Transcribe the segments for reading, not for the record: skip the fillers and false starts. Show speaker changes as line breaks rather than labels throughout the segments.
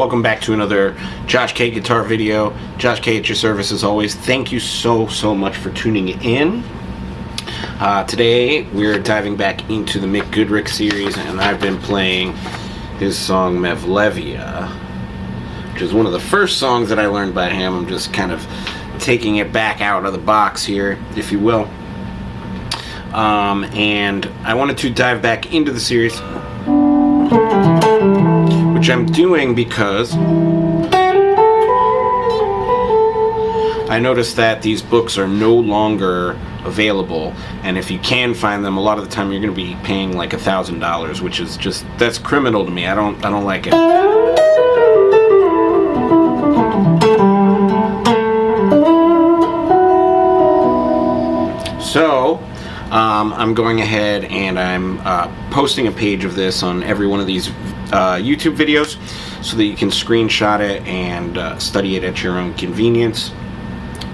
welcome back to another Josh K guitar video. Josh K at your service as always. Thank you so much for tuning in. Today we're diving back into the Mick Goodrick series, and I've been playing his song Mevlevia, which is one of the first songs that I learned by him. I'm just kind of taking it back out of the box here, if you will. And I wanted to dive back into the series, which I'm doing because I noticed that these books are no longer available, and if you can find them, a lot of the time you're going to be paying like $1,000, which is just, that's criminal to me. I don't like it. So I'm going ahead and I'm posting a page of this on every one of these YouTube videos so that you can screenshot it and study it at your own convenience.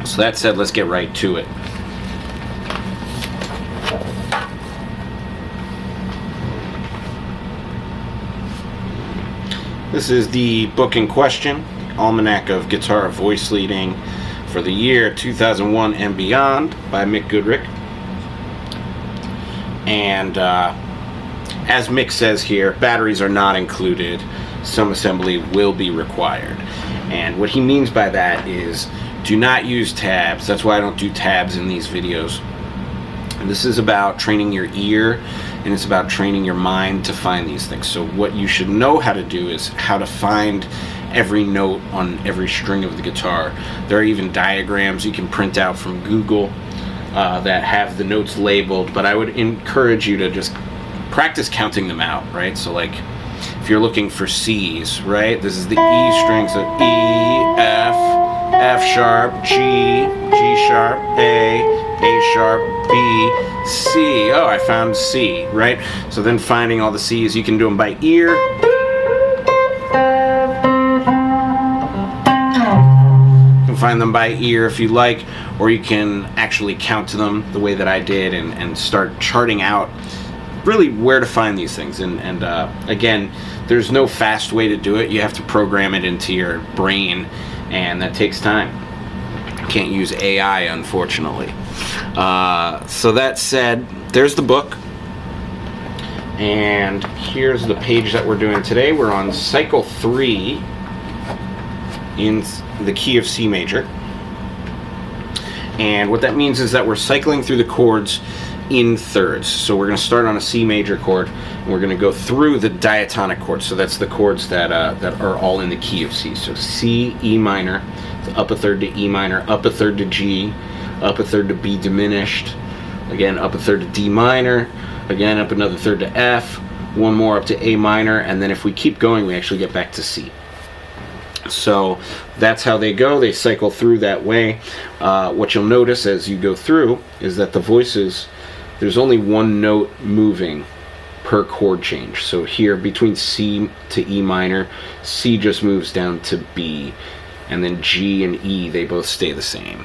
So that said, let's get right to it. This is the book in question, Almanac of Guitar Voice Leading for the year 2001 and beyond by Mick Goodrick. And as Mick says here, batteries are not included. Some assembly will be required. And what he means by that is do not use tabs. That's why I don't do tabs in these videos. And this is about training your ear, and it's about training your mind to find these things. So what you should know how to do is how to find every note on every string of the guitar. There are even diagrams you can print out from Google that have the notes labeled, but I would encourage you to just practice counting them out, right? So like if you're looking for C's, right, this is the E string, so E, F, F sharp, G, G sharp, A sharp, B, C. Oh, I found C, right? So then finding all the C's, you can do them by ear. You can find them by ear if you like, or you can actually count to them the way that I did and start charting out really where to find these things. And again, there's no fast way to do it. You have to program it into your brain, and that takes time. Can't use AI, unfortunately. So that said, there's the book, and here's the page that we're doing today. We're on cycle 3 in the key of C major, and what that means is that we're cycling through the chords in thirds. So we're going to start on a C major chord, and we're going to go through the diatonic chords. So that's the chords that are all in the key of C. So C, E minor, up a third to E minor, up a third to G, up a third to B diminished, again up a third to D minor, again up another third to F, one more up to A minor, and then if we keep going we actually get back to C. So that's how they go. They cycle through that way. What you'll notice as you go through is that the voices, there's only one note moving per chord change. So here between C to E minor, C just moves down to B, and then G and E, they both stay the same.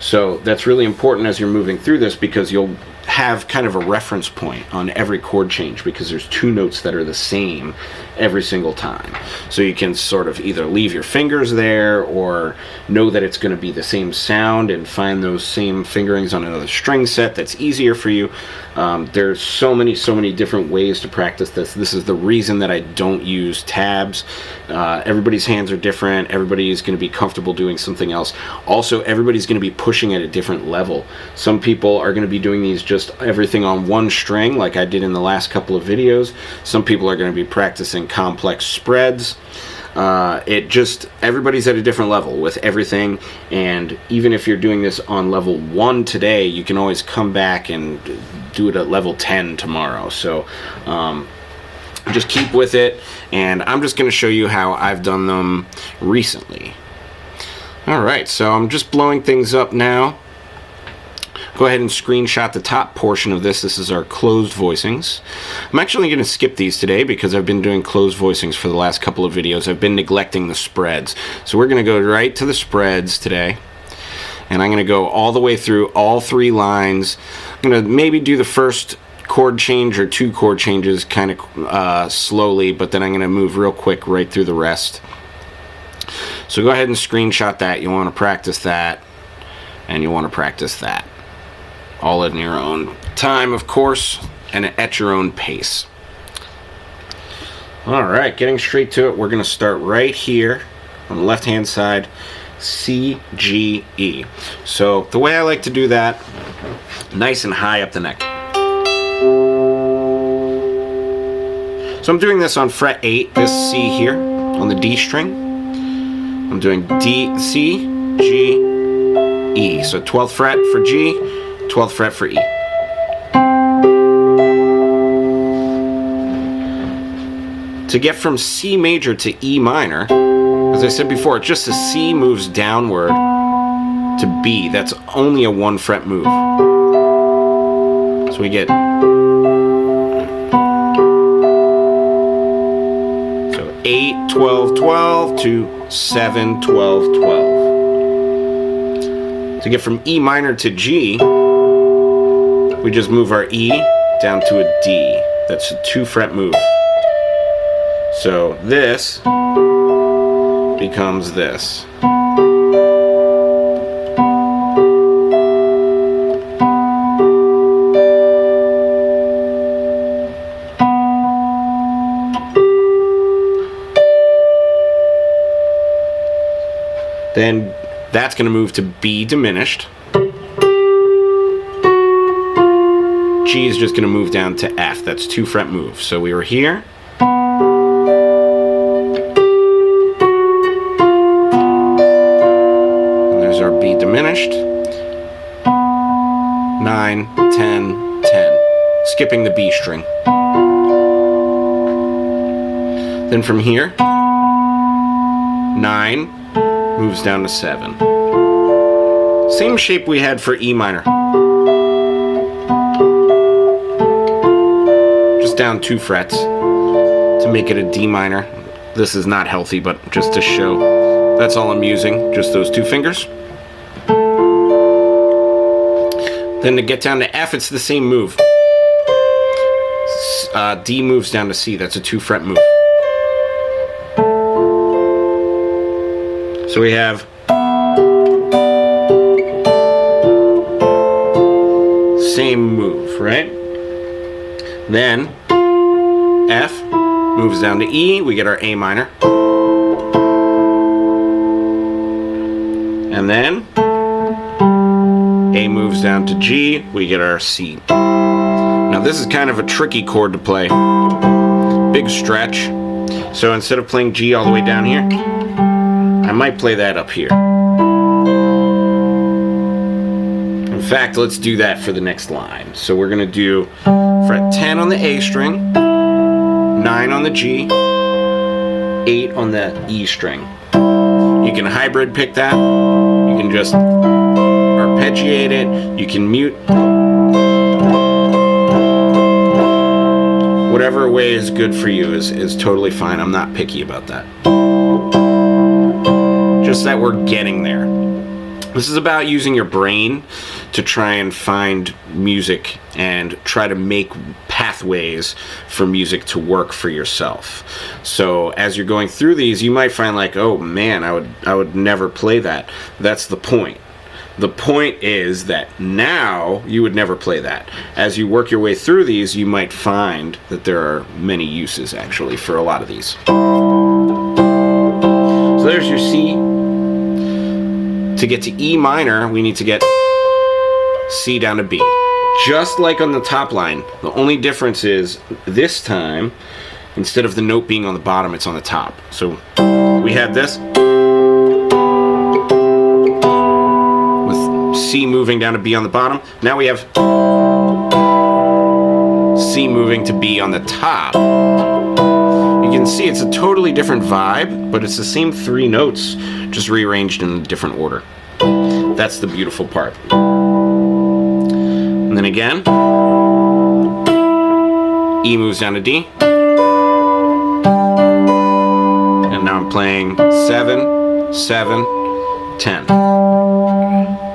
So that's really important as you're moving through this, because you'll have kind of a reference point on every chord change, because there's two notes that are the same every single time. So you can sort of either leave your fingers there or know that it's going to be the same sound and find those same fingerings on another string set that's easier for you. There's so many different ways to practice this. This is the reason that I don't use tabs. Everybody's hands are different. Everybody is going to be comfortable doing something else. Also, everybody's going to be pushing at a different level. Some people are going to be doing these just everything on one string like I did in the last couple of videos. Some people are going to be practicing complex spreads. Everybody's at a different level with everything, and even if you're doing this on level 1 today, you can always come back and do it at level 10 tomorrow. So just keep with it, and I'm just going to show you how I've done them recently. Alright, so I'm just blowing things up now. Go ahead and screenshot the top portion of this. This is our closed voicings. I'm actually going to skip these today because I've been doing closed voicings for the last couple of videos. I've been neglecting the spreads. So we're going to go right to the spreads today. And I'm going to go all the way through all 3 lines. I'm going to maybe do the first chord change or 2 chord changes kind of slowly, but then I'm going to move real quick right through the rest. So go ahead and screenshot that. You want to practice that, and you want to practice that. All in your own time, of course, and at your own pace. Alright, getting straight to it, we're going to start right here on the left-hand side, C, G, E. So the way I like to do that, nice and high up the neck. So I'm doing this on fret 8, this C here, on the D string. I'm doing D, C, G, E. So 12th fret for G, 12th fret for E. To get from C major to E minor, as I said before, it's just as C moves downward to B. That's only a 1 fret move. So we get... So 8, 12, 12 to 7, 12, 12. To get from E minor to G, we just move our E down to a D. That's a 2 fret move. So this becomes this. Then that's going to move to B diminished. G is just going to move down to F. That's 2 fret move. So we were here. And there's our B diminished. 9, 10, 10. Skipping the B string. Then from here, 9 moves down to 7. Same shape we had for E minor. Just down 2 frets to make it a D minor. This is not healthy, but just to show. That's all I'm using, just those 2 fingers. Then to get down to F, it's the same move. D moves down to C. That's a 2 fret move. So we have same move, right? Then F moves down to E, we get our A minor. And then A moves down to G, we get our C. Now this is kind of a tricky chord to play. Big stretch. So instead of playing G all the way down here, I might play that up here. In fact, let's do that for the next line. So we're going to do fret 10 on the A string, 9 on the G, 8 on the E string. You can hybrid pick that. You can just arpeggiate it. You can mute. Whatever way is good for you is totally fine. I'm not picky about that. Just that we're getting there. This is about using your brain to try and find music and try to make pathways for music to work for yourself. So as you're going through these, you might find like, oh man, I would never play that. That's the point. The point is that now you would never play that. As you work your way through these, you might find that there are many uses actually for a lot of these. So there's your C. To get to E minor, we need to get C down to B. Just like on the top line, the only difference is this time, instead of the note being on the bottom, it's on the top. So we had this with C moving down to B on the bottom. Now we have C moving to B on the top. You can see it's a totally different vibe, but it's the same 3 notes, just rearranged in a different order. That's the beautiful part. And then again, E moves down to D. And now I'm playing 7, 7, 10.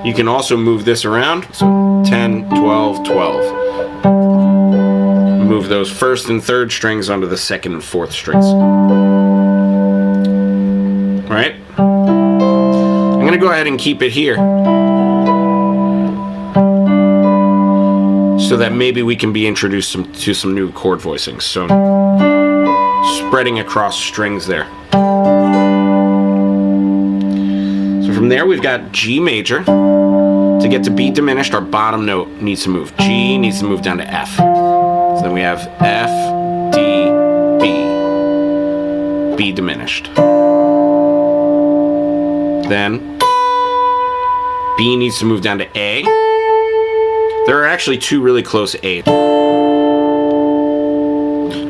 You can also move this around, so 10, 12, 12. move those first and third strings onto the second and fourth strings. Right? I'm going to go ahead and keep it here so that maybe we can be introduced to some new chord voicings. So spreading across strings there. So from there we've got G major. To get to B diminished, our bottom note needs to move. G needs to move down to F. So then we have F, D, B. B diminished. Then B needs to move down to A. There are actually two really close A.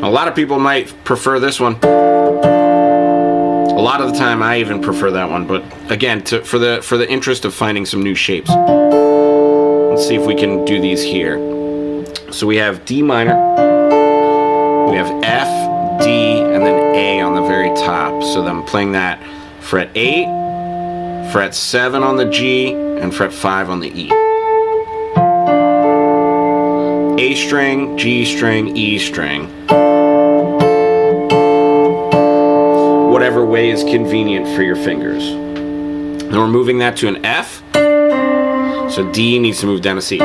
A lot of people might prefer this one. A lot of the time I even prefer that one, but again, for the interest of finding some new shapes, let's see if we can do these here. So we have D minor, we have F, D, and then A on the very top. So then I'm playing that fret 8, fret 7 on the G, and fret 5 on the E. A string, G string, E string. Whatever way is convenient for your fingers. Then we're moving that to an F. So D needs to move down to C.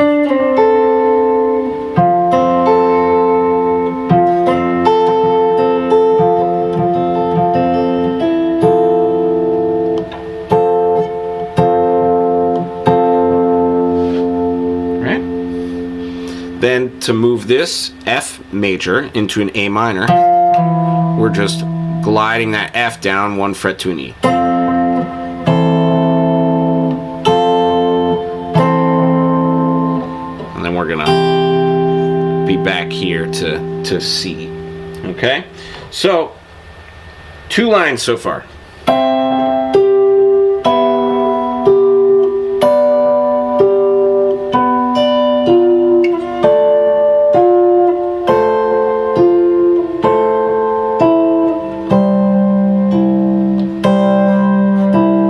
Right? Then to move this F major into an A minor, we're just gliding that F down one fret to an E. And then we're gonna be back here to C. Okay? So, 2 lines so far.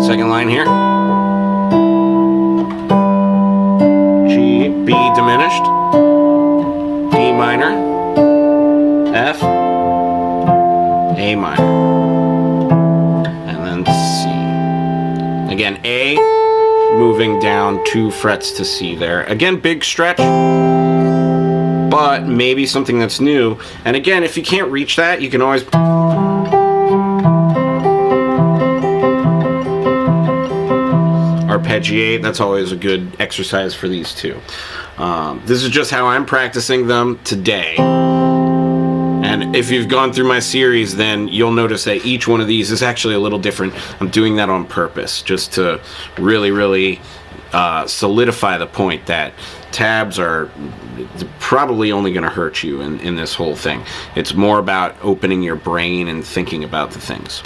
Second line here. G, B diminished, D minor, F, A minor, and then C. Again, A moving down 2 frets to C there. Again, big stretch, but maybe something that's new. And again, if you can't reach that, you can always arpeggiate. That's always a good exercise for these two. This is just how I'm practicing them today. And if you've gone through my series, then you'll notice that each one of these is actually a little different. I'm doing that on purpose, just to really solidify the point that tabs are probably only going to hurt you in this whole thing. It's more about opening your brain and thinking about the things.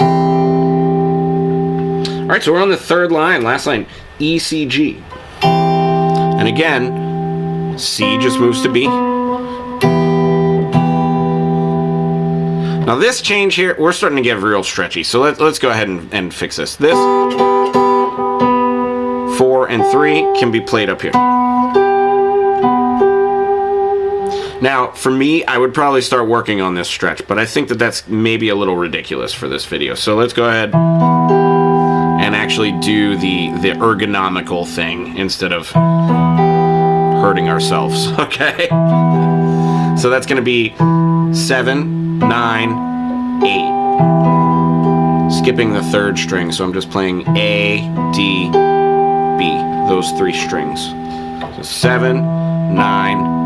Alright, so we're on the 3rd line, last line, E, C, G. And again, C just moves to B. Now this change here, we're starting to get real stretchy, so let's go ahead and fix this. This 4 and 3 can be played up here. Now, for me, I would probably start working on this stretch, but I think that that's maybe a little ridiculous for this video. So let's go ahead and actually do the ergonomical thing instead of hurting ourselves, okay? So that's going to be 7, 9, 8. Skipping the 3rd string, so I'm just playing A, D, B, those 3 strings. So 7, 9,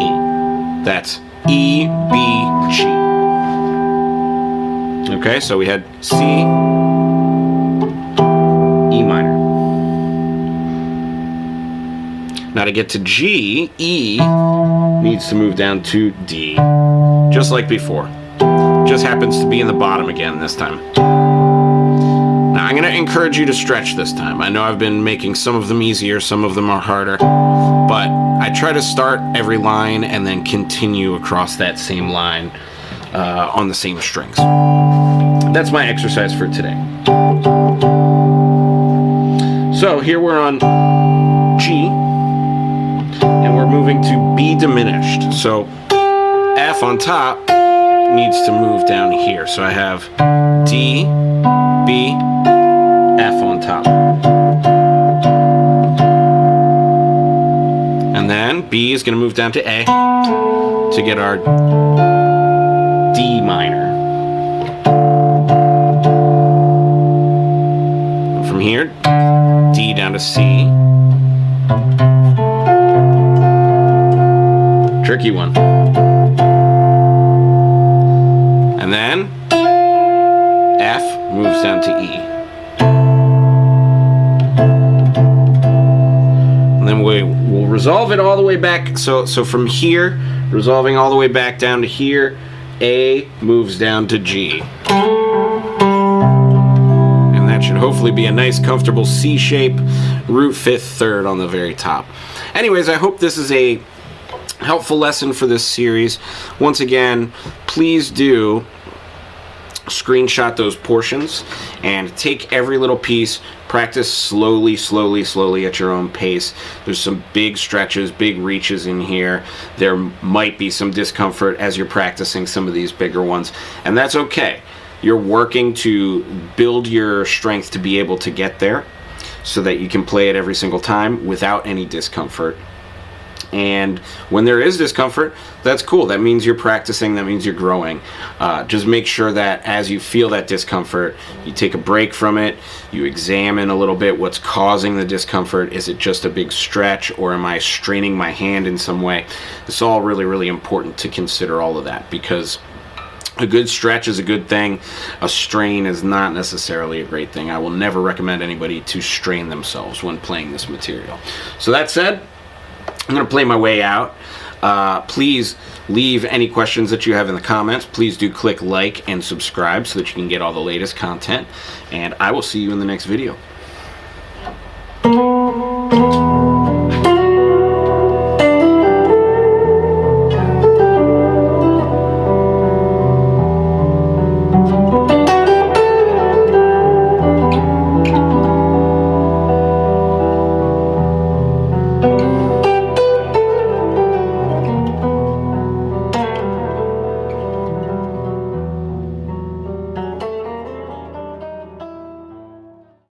8. That's E, B, G. Okay, so we had C, E minor. Now to get to G, E needs to move down to D, just like before. Just happens to be in the bottom again this time. Now I'm going to encourage you to stretch this time. I know I've been making some of them easier, some of them are harder, but I try to start every line and then continue across that same line on the same strings. That's my exercise for today. So here we're on G, and we're moving to B diminished. So F on top needs to move down here. So I have D, B, F on top. And then B is going to move down to A to get our D minor. And from here, D down to C. Tricky one. And then F moves down to E. And then we'll resolve it all the way back. So from here, resolving all the way back down to here, A moves down to G. And that should hopefully be a nice, comfortable C shape, root fifth third on the very top. Anyways, I hope this is a helpful lesson for this series. Once again, please do screenshot those portions and take every little piece. Practice slowly at your own pace. There's some big stretches, big reaches in here. There might be some discomfort as you're practicing some of these bigger ones, and that's okay. You're working to build your strength to be able to get there so that you can play it every single time without any discomfort. And when there is discomfort, that's cool. That means you're practicing. That means you're growing. Just make sure that as you feel that discomfort, you take a break from it. You examine a little bit what's causing the discomfort. Is it just a big stretch, or am I straining my hand in some way? It's all really important to consider all of that, because a good stretch is a good thing. A strain is not necessarily a great thing. I will never recommend anybody to strain themselves when playing this material. So that said, I'm going to play my way out. Please leave any questions that you have in the comments. Please do click like and subscribe so that you can get all the latest content. And I will see you in the next video.